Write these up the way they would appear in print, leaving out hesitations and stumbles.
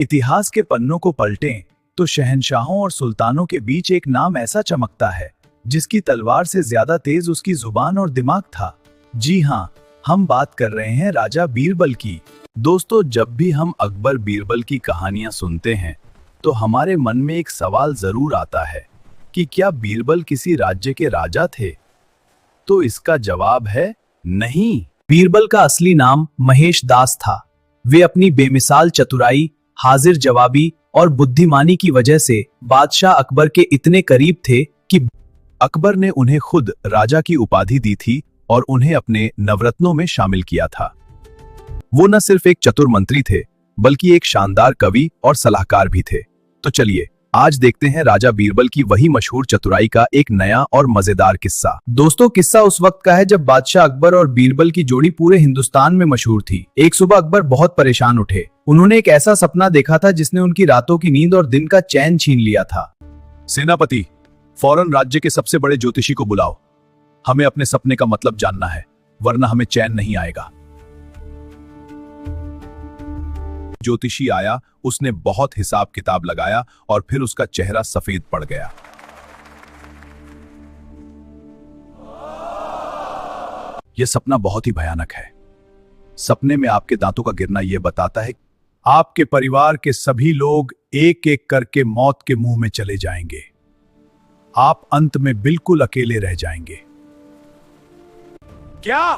इतिहास के पन्नों को पलटें तो शहंशाहों और सुल्तानों के बीच एक नाम ऐसा चमकता है जिसकी तलवार से ज्यादा तेज उसकी जुबान और दिमाग था। जी हाँ, हम बात कर रहे हैं राजा बीरबल की। दोस्तों, जब भी हम अकबर बीरबल की कहानियां सुनते हैं तो हमारे मन में एक सवाल जरूर आता है कि क्या बीरबल किसी राज्य के राजा थे? तो इसका जवाब है नहीं। बीरबल का असली नाम महेश दास था। वे अपनी बेमिसाल चतुराई, हाजिर जवाबी और बुद्धिमानी की वजह से बादशाह अकबर के इतने करीब थे कि अकबर ने उन्हें खुद राजा की उपाधि दी थी और उन्हें अपने नवरत्नों में शामिल किया था। वो न सिर्फ एक चतुर मंत्री थे बल्कि एक शानदार कवि और सलाहकार भी थे। तो चलिए आज देखते हैं राजा बीरबल की वही मशहूर चतुराई का एक नया और मजेदार किस्सा। दोस्तों, किस्सा उस वक्त का है जब बादशाह अकबर और बीरबल की जोड़ी पूरे हिंदुस्तान में मशहूर थी। एक सुबह अकबर बहुत परेशान उठे। उन्होंने एक ऐसा सपना देखा था जिसने उनकी रातों की नींद और दिन का चैन छीन लिया था। सेनापति, फौरन राज्य के सबसे बड़े ज्योतिषी को बुलाओ। हमें अपने सपने का मतलब जानना है, वरना हमें चैन नहीं आएगा। ज्योतिषी आया, उसने बहुत हिसाब किताब लगाया और फिर उसका चेहरा सफेद पड़ गया। यह सपना बहुत ही भयानक है। सपने में आपके दांतों का गिरना यह बताता है आपके परिवार के सभी लोग एक एक करके मौत के मुंह में चले जाएंगे। आप अंत में बिल्कुल अकेले रह जाएंगे। क्या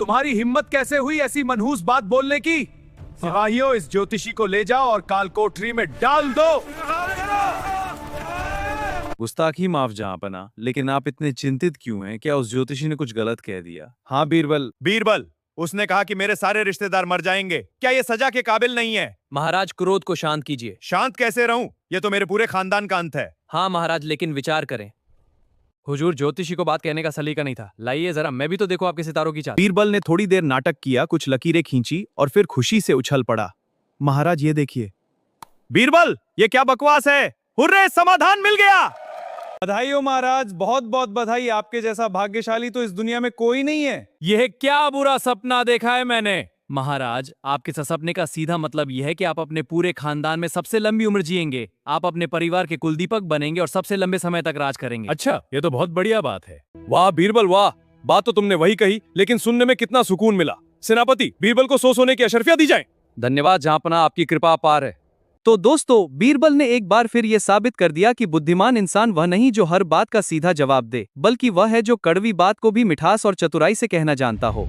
तुम्हारी हिम्मत कैसे हुई ऐसी मनहूस बात बोलने की? सिपाहियों, इस ज्योतिषी को ले जाओ और काल कोठरी में डाल दो। गुस्ताखी माफ जहांपना, लेकिन आप इतने चिंतित क्यों हैं? क्या उस ज्योतिषी ने कुछ गलत कह दिया? हाँ बीरबल, उसने कहा कि मेरे सारे रिश्तेदार मर जाएंगे। क्या ये सजा के काबिल नहीं है? महाराज, क्रोध को शांत कीजिए। शांत कैसे रहूं? ये तो मेरे पूरे खानदान का अंत है। हाँ महाराज, लेकिन विचार करें। हुजूर, ज्योतिषी को बात कहने का सलीका नहीं था। लाइए जरा, मैं भी तो देखो आपके सितारों की चाल। बीरबल ने थोड़ी देर नाटक किया, कुछ लकीरें खींची और फिर खुशी से उछल पड़ा। महाराज, ये देखिए। बीरबल, ये क्या बकवास है? हुर्रे, समाधान मिल गया। बधाई हो महाराज, बहुत बहुत बधाई। आपके जैसा भाग्यशाली तो इस दुनिया में कोई नहीं है। यह क्या बुरा सपना देखा है मैंने? महाराज, आपके सपने का सीधा मतलब यह है कि आप अपने पूरे खानदान में सबसे लंबी उम्र जिएंगे। आप अपने परिवार के कुलदीपक बनेंगे और सबसे लंबे समय तक राज करेंगे। अच्छा, ये तो बहुत बढ़िया बात है। वाह बीरबल वाह, बात तो तुमने वही कही, लेकिन सुनने में कितना सुकून मिला। सेनापति, बीरबल को सोने की अशर्फिया दी जाए। धन्यवाद जहांपना, आपकी कृपा अपार है। तो दोस्तों, बीरबल ने एक बार फिर यह साबित कर दिया कि बुद्धिमान इंसान वह नहीं जो हर बात का सीधा जवाब दे, बल्कि वह है जो कड़वी बात को भी मिठास और चतुराई से कहना जानता हो।